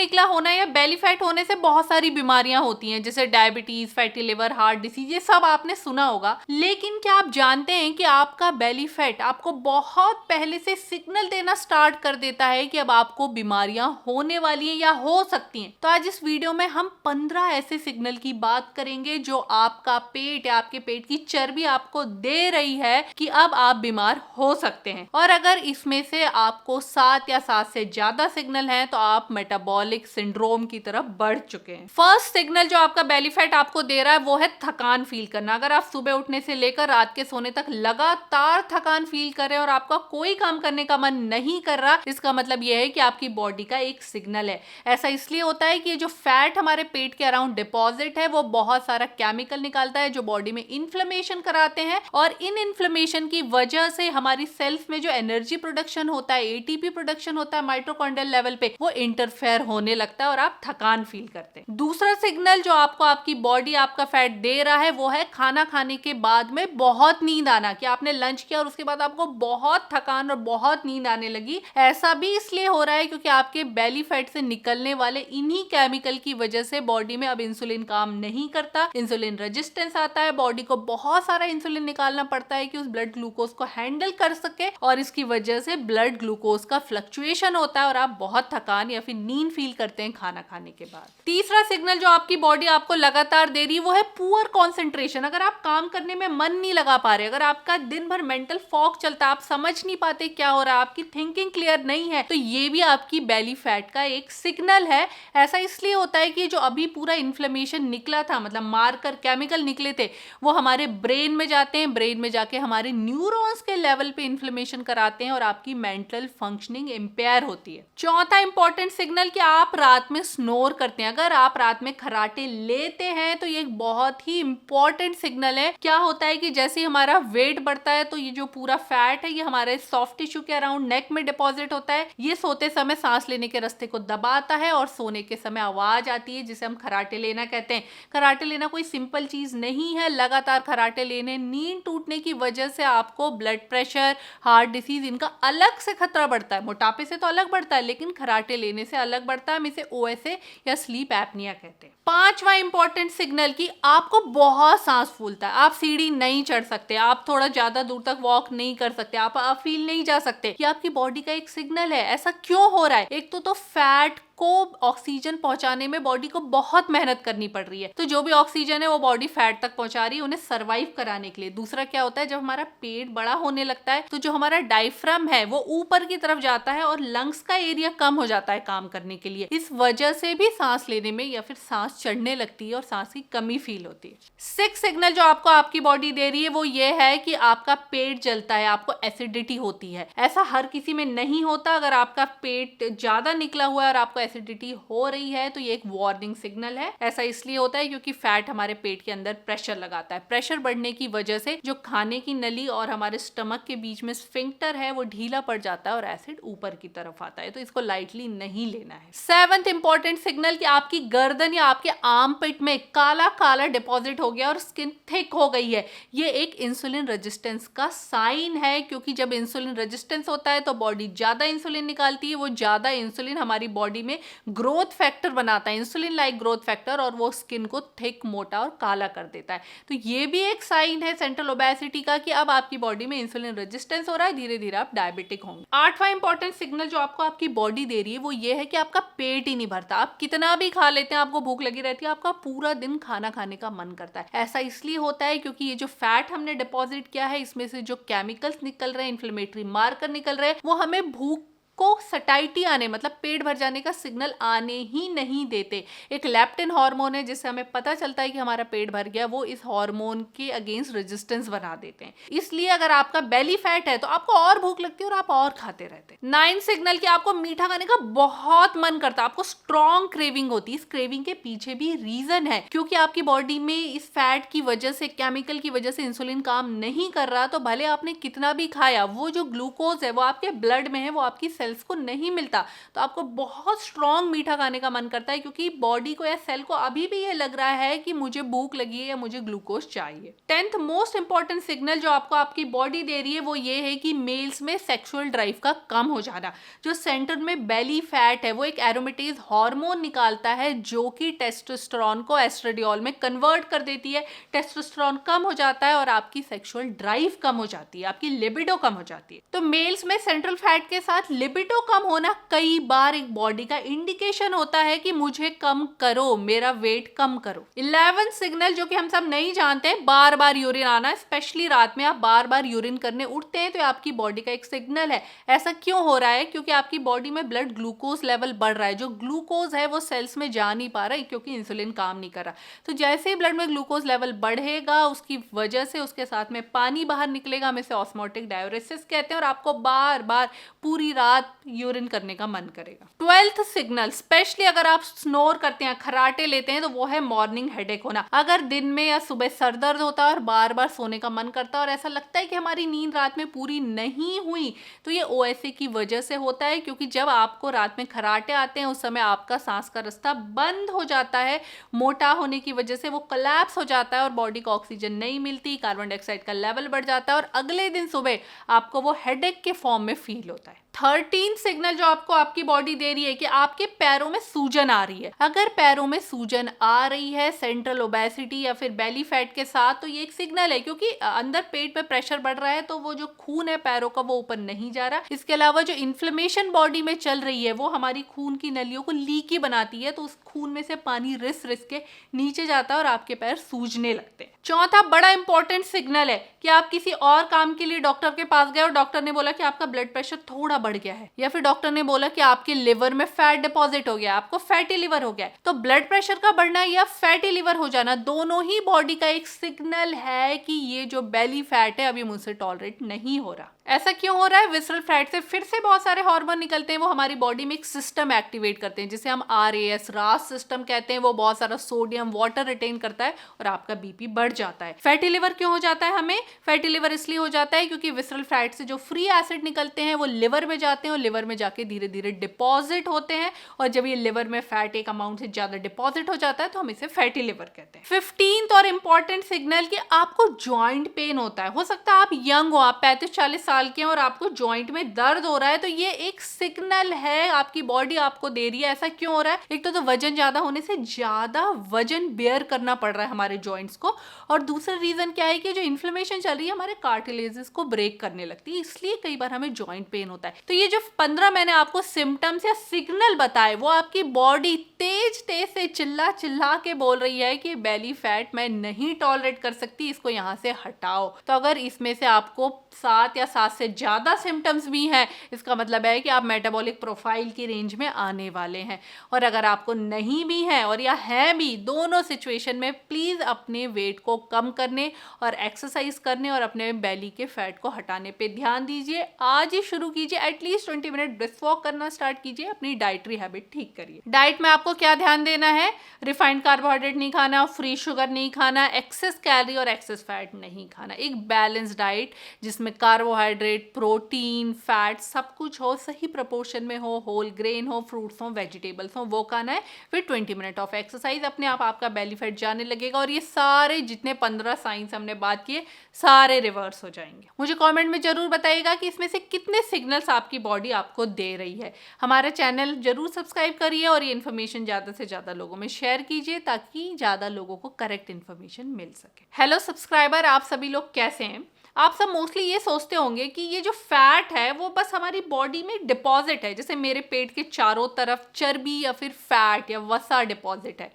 निकला होना या बेली फैट होने से बहुत सारी बीमारियां होती हैं, जैसे diabetes, fatty liver, heart disease, ये सब आपने सुना होगा। लेकिन क्या आप जानते हैं कि आपका बेली फैट आपको बहुत पहले से सिग्नल देना स्टार्ट कर देता है कि अब आपको बीमारियां होने वाली हैं या हो सकती हैं। तो आज इस वीडियो में हम 15 ऐसे सिग्नल की बात करेंगे जो आपका पेट या आपके पेट की चर्बी आपको दे रही है कि अब आप बीमार हो सकते हैं। और अगर इसमें से आपको 7 या 7 से ज्यादा सिग्नल हैं तो आप मेटाबॉलिक सिंड्रोम की तरफ बढ़ चुके हैं। फर्स्ट सिग्नल जो आपका बेली फैट आपको दे रहा है वो है थकान फील करना। अगर आप सुबह उठने से लेकर रात के सोने तक लगातार थकान फील कर रहे हैं और आपका कोई काम करने का मन नहीं कर रहा, इसका मतलब यह है कि आपकी बॉडी का एक सिग्नल है। ऐसा इसलिए होता है कि ये जो फैट हमारे पेट के अराउंड डिपॉजिट है वो बहुत सारा केमिकल निकालता है जो बॉडी में इन्फ्लेमेशन कराते हैं, और इन इन्फ्लेमेशन की वजह से हमारी सेल्स में जो एनर्जी प्रोडक्शन होता है, एटीपी प्रोडक्शन होता है माइटोकॉन्ड्रियल लेवल पे, वो इंटरफेयर होने लगता है और आप थकान फील करते हैं। दूसरा सिग्नल जो आपको आपकी बॉडी आपका फैट दे रहा है वो है खाना खाने के बाद में बहुत नींद आना, कि आपने लंच किया और उसके बाद आपको बहुत थकान और बहुत नींद आने लगी। ऐसा भी इसलिए हो रहा है क्योंकि आपके बेली फैट से निकलने वाले इन्हीं केमिकल की वजह से बॉडी में अब इंसुलिन काम नहीं करता, इंसुलिन रेजिस्टेंस आता है, बॉडी को बहुत सारा इंसुलिन निकालना पड़ता है कि उस ब्लड ग्लूकोज को हैंडल कर सके, और इसकी वजह से ब्लड ग्लूकोज का फ्लक्चुएशन होता है और आप बहुत थकान या फिर नींद फील करते हैं खाना खाने के बाद। तीसरा सिग्नल जो आपकी बॉडी आपको लगातार दे रही है वो है पुअर कंसंट्रेशन। अगर आप काम करने में मन नहीं लगा पा रहे, अगर आपका दिन भर मेंटल फॉग चलता है, आप समझ नहीं पाते क्या हो रहा है, आपकी थिंकिंग क्लियर नहीं है, तो ये भी आपकी बेली फैट का एक सिग्नल है। ऐसा इसलिए होता है कि जो अभी पूरा इन्फ्लेमेशन निकला था, मतलब मारकर केमिकल निकले थे, वो हमारे ब्रेन में जाते हैं, ब्रेन में जाके हमारे न्यूरॉन्स के लेवल पे इन्फ्लेमेशन कराते हैं और आपकी मेंटल फंक्शनिंग इंपेयर होती है। चौथा इंपॉर्टेंट सिग्नल कि आप रात में स्नोर करते हैं। अगर आप रात में खर्राटे लेते हैं तो ये एक बहुत ही इंपॉर्टेंट सिग्नल है। क्या होता है कि जैसे हमारा वेट बढ़ता है तो ये जो पूरा फैट है ये हमारे सॉफ्ट टिश्यू के अराउंड नेक में डिपॉजिट होता है। ये सोते समय सांस लेने के रास्ते को दबाता है और सोने के समय आवाज आती है जिसे हम खर्राटे लेना कहते हैं। खर्राटे लेना कोई सिंपल चीज नहीं है। लगातार खर्राटे लेने, नींद टूटने की वजह से आपको ब्लड प्रेशर, हार्ट डिसीज, इनका अलग से खतरा बढ़ता है। मोटापे से तो अलग बढ़ता है लेकिन खर्राटे लेने से अलग बढ़ता है। हम इसे ओएसए या स्लीप एपनिया कहते हैं। पांचवा इंपॉर्टेंट सिग्नल कि आपको बहुत सांस फूलता है, आप सीढ़ी नहीं चढ़ सकते, आप थोड़ा ज्यादा दूर तक वॉक नहीं कर सकते, आप फील नहीं जा सकते, ये आपकी बॉडी का एक सिग्नल है। ऐसा क्यों हो रहा है? एक तो फैट को ऑक्सीजन पहुंचाने में बॉडी को बहुत मेहनत करनी पड़ रही है, तो जो भी ऑक्सीजन है वो बॉडी फैट तक पहुंचा रही है उन्हें सरवाइव कराने के लिए। दूसरा क्या होता है, जब हमारा पेट बड़ा होने लगता है तो जो हमारा डायफ्राम है वो ऊपर की तरफ जाता है और लंग्स का एरिया कम हो जाता है काम करने के लिए। इस वजह से भी सांस लेने में या फिर सांस चढ़ने लगती है और सांस की कमी फील होती है। सिक्स सिग्नल जो आपको आपकी बॉडी दे रही है वो ये है कि आपका पेट जलता है, आपको एसिडिटी होती है। ऐसा हर किसी में नहीं होता। अगर आपका पेट ज्यादा निकला हुआ है और आपको एसिडिटी हो रही है तो ये एक वार्निंग सिग्नल है। ऐसा इसलिए होता है क्योंकि फैट हमारे पेट के अंदर प्रेशर लगाता है। प्रेशर बढ़ने की वजह से जो खाने की नली और हमारे स्टमक के बीच में स्फिंक्टर है वो ढीला पड़ जाता है और एसिड ऊपर की तरफ आता है, तो इसको लाइटली नहीं लेना है। सेवंथ इंपॉर्टेंट सिग्नल कि आपकी गर्दन या आपके आर्म पिट में काला काला डिपॉजिट हो गया और स्किन थिक हो गई है, ये एक इंसुलिन रेजिस्टेंस का साइन है। क्योंकि जब इंसुलिन रेजिस्टेंस होता है तो बॉडी ज्यादा इंसुलिन निकालती है, वो ज्यादा इंसुलिन हमारी बॉडी में ग्रोथ फैक्टर बनाता है, इंसुलिन लाइक ग्रोथ फैक्टर, और वो स्किन को थिक, मोटा और काला कर देता है। तो ये भी एक साइन है सेंट्रल ओबेसिटी का कि अब आपकी बॉडी में इंसुलिन रेजिस्टेंस हो रहा है, धीरे धीरे आप डायबिटिक होंगे। आठवां इंपॉर्टेंट सिग्नल जो आपको आपकी बॉडी दे रही है वो ये है कि आपका पेट ही नहीं भरता। आप कितना भी खा लेते हैं, आपको भूख लगी रहती है, आपका पूरा दिन खाना खाने का मन करता है। ऐसा इसलिए होता है क्योंकि ये जो फैट हमने डिपॉजिट किया है इसमें से जो केमिकल्स निकल रहे हैं, इन्फ्लेमेटरी मार्कर निकल रहे हैं, वो हमें भूख को सटाइटी आने, मतलब पेट भर जाने का सिग्नल आने ही नहीं देते। एक लेप्टिन हार्मोन है जिससे हमें पता चलता है कि हमारा पेट भर गया, वो इस हार्मोन के अगेंस्ट रेजिस्टेंस बना देते हैं। इसलिए अगर आपका बेली फैट है तो आपको और भूख लगती है और आप और खाते रहते हैं। 9 सिग्नल कि आपको मीठा खाने का बहुत मन करता है, आपको स्ट्रॉन्ग क्रेविंग होती है। इस क्रेविंग के पीछे भी रीजन है, क्योंकि आपकी बॉडी में इस फैट की वजह से, केमिकल की वजह से इंसुलिन काम नहीं कर रहा, तो भले आपने कितना भी खाया, वो जो ग्लूकोज है वो आपके ब्लड में है, वो आपकी सेल सेल्स को नहीं मिलता तो आपको बहुत स्ट्रॉन्ग मीठा खाने का मन करता है, क्योंकि बॉडी को या सेल को अभी भी ये लग रहा है कि मुझे भूख लगी है या मुझे ग्लूकोज चाहिए। 10th मोस्ट इंपॉर्टेंट सिग्नल जो आपको आपकी बॉडी दे रही है वो ये है कि मेल्स में सेक्सुअल ड्राइव का कम हो जाना। जो सेंटर में बेली फैट है वो एक एरोमेटेज हार्मोन निकालता है जो कि टेस्टोस्टेरोन को एस्ट्रेडियोल में कन्वर्ट कर देती है। टेस्टोस्टेरोन कम हो जाता है और आपकी सेक्सुअल ड्राइव कम हो जाती है, आपकी लिबिडो कम हो जाती है। तो मेल्स में सेंट्रल फैट के साथ लिबिडो कम होना कई बार एक बॉडी का इंडिकेशन होता है कि मुझे कम करो, मेरा वेट कम करो। 11 सिग्नल जो कि हम सब नहीं जानते, बार बार यूरिन आना, स्पेशली रात में आप बार बार यूरिन करने उठते हैं तो आपकी बॉडी का एक सिग्नल है। ऐसा क्यों हो रहा है? क्योंकि आपकी बॉडी में ब्लड ग्लूकोज लेवल बढ़ रहा है। जो ग्लूकोज है वो सेल्स में जा नहीं पा रहा है क्योंकि इंसुलिन काम नहीं कर रहा। तो जैसे ही ब्लड में ग्लूकोज लेवल बढ़ेगा उसकी वजह से उसके साथ में पानी बाहर निकलेगा, हम इसे ऑस्मोटिक डायूरेसिस कहते हैं, और आपको बार बार पूरी रात यूरिन करने का मन करेगा। 12th सिग्नल, स्पेशली अगर आप स्नोर करते हैं, खराटे लेते हैं, तो वो है मॉर्निंग हेडेक होना। अगर दिन में या सुबह सर दर्द होता है और बार बार सोने का मन करता है और ऐसा लगता है कि हमारी नींद रात में पूरी नहीं हुई, तो ये OSA की वजह से होता है। क्योंकि जब आपको रात में खराटे आते हैं उस समय आपका सांस का रास्ता बंद हो जाता है, मोटा होने की वजह से वो कोलैप्स हो जाता है और बॉडी को ऑक्सीजन नहीं मिलती, कार्बन डाइऑक्साइड का लेवल बढ़ जाता है और अगले दिन सुबह आपको वो हेडेक के फॉर्म में फील होता है। 13 सिग्नल जो आपको आपकी बॉडी दे रही है कि आपके पैरों में सूजन आ रही है। अगर पैरों में सूजन आ रही है सेंट्रल ओबेसिटी या फिर बेली फैट के साथ, तो ये एक सिग्नल है, क्योंकि अंदर पेट में प्रेशर बढ़ रहा है तो वो जो खून है पैरों का वो ऊपर नहीं जा रहा। इसके अलावा जो इन्फ्लेमेशन बॉडी में चल रही है वो हमारी खून की नलियों को लीकी बनाती है, तो उस खून में से पानी रिस रिस के नीचे जाता है और आपके पैर सूजने लगते हैं। चौथा बड़ा इंपॉर्टेंट सिग्नल है कि आप किसी और काम के लिए डॉक्टर के पास गए और डॉक्टर ने बोला कि आपका ब्लड प्रेशर थोड़ा बढ़ गया है, या फिर डॉक्टर ने बोला कि आपके लिवर में फैट डिपॉजिट हो गया, आपको फैटी लिवर हो गया है। तो ब्लड प्रेशर का बढ़ना या फैटी लिवर हो जाना दोनों ही बॉडी का एक सिग्नल है कि ये जो बेली फैट है अभी मुझसे टॉलरेट नहीं हो रहा। ऐसा क्यों हो रहा है? विसरल फैट से फिर से बहुत सारे हार्मोन निकलते हैं, वो हमारी बॉडी में एक सिस्टम एक्टिवेट करते हैं जिसे हम RAS सिस्टम कहते हैं। वो बहुत सारा सोडियम वाटर रिटेन करता है और आपका BP बढ़ जाता है। फैटी लिवर क्यों हो जाता है हमें? फैटी लिवर इसलिए हो जाता है क्योंकि विसरल फैट से जो फ्री एसिड निकलते हैं वो लिवर में जाते हैं और लिवर में जाके धीरे धीरे डिपॉजिट होते हैं, और जब ये लिवर में फैट एक अमाउंट से ज्यादा डिपॉजिट हो जाता है तो हम इसे फैटी लिवर कहते हैं। 15th और इंपॉर्टेंट सिग्नल कि आपको जॉइंट पेन होता है। हो सकता है आप यंग हो, आप 35-40 साल के हैं और आपको जॉइंट में दर्द हो रहा है, तो ये एक सिग्नल है आपकी बॉडी आपको दे रही है। ऐसा क्यों हो रहा है? एक तो वजन ज्यादा होने से ज्यादा वजन बेयर करना पड़ रहा है हमारे जॉइंट्स को, और दूसरा रीजन क्या है कि जो इन्फ्लेमेशन चल रही है हमारे कार्टिलेजेस को ब्रेक करने लगती है, इसलिए कई बार हमें जॉइंट पेन होता है। तो ये जो 15 मैंने आपको सिम्टम्स या सिग्नल बताए वो आपकी बॉडी तेज तेज से चिल्ला चिल्ला के बोल रही है कि बेली फैट मैं नहीं टॉलरेट कर सकती, इसको यहाँ से हटाओ। तो अगर इसमें से आपको 7 या 7 से ज्यादा सिम्टम्स भी हैं, इसका मतलब है कि आप मेटाबॉलिक प्रोफाइल की रेंज में आने वाले हैं। और अगर आपको नहीं भी है और या है भी, दोनों सिचुएशन में प्लीज अपने वेट को कम करने और एक्सरसाइज करने और अपने बेली के फैट को हटाने पे ध्यान दीजिए। आज ही शुरू कीजिए, एटलीस्ट 20 मिनट ब्रिस्क वॉक करना स्टार्ट कीजिए, अपनी डाइटरी हैबिट ठीक करिए। डाइट में आपको क्या ध्यान देना है? रिफाइंड कार्बोहाइड्रेट नहीं खाना, फ्री शुगर नहीं खाना, एक्सेस कैलोरी और एक्सेस फैट नहीं खाना। एक बैलेंस डाइट जिसमें कार्बोहाइड्रेट, प्रोटीन, फैट सब कुछ हो, सही प्रपोर्शन में हो, होल ग्रेन हो, फ्रूट्स हो, वेजिटेबल्स हो, वो खाना है। फिर 20 मिनट ऑफ एक्सरसाइज, अपने आप आपका बेली फैट जाने लगेगा और ये सारे जितने 15 साइंस हमने बात किए सारे रिवर्स हो जाएंगे। मुझे कमेंट में जरूर बताइएगा कि इसमें से कितने सिग्नल्स आपकी बॉडी आपको दे रही है। हमारा चैनल जरूर सब्सक्राइब करिए और ये इन्फॉर्मेशन ज्यादा से ज्यादा लोगों में शेयर कीजिए ताकि ज्यादा लोगों को करेक्ट इन्फॉर्मेशन मिल सके। हेलो सब्सक्राइबर, आप सभी लोग कैसे हैं? आप सब मोस्टली ये सोचते होंगे कि ये जो फैट है वो बस हमारी बॉडी में डिपॉजिट है, जैसे मेरे पेट के चारों तरफ चर्बी या फिर फैट या वसा डिपॉजिट है।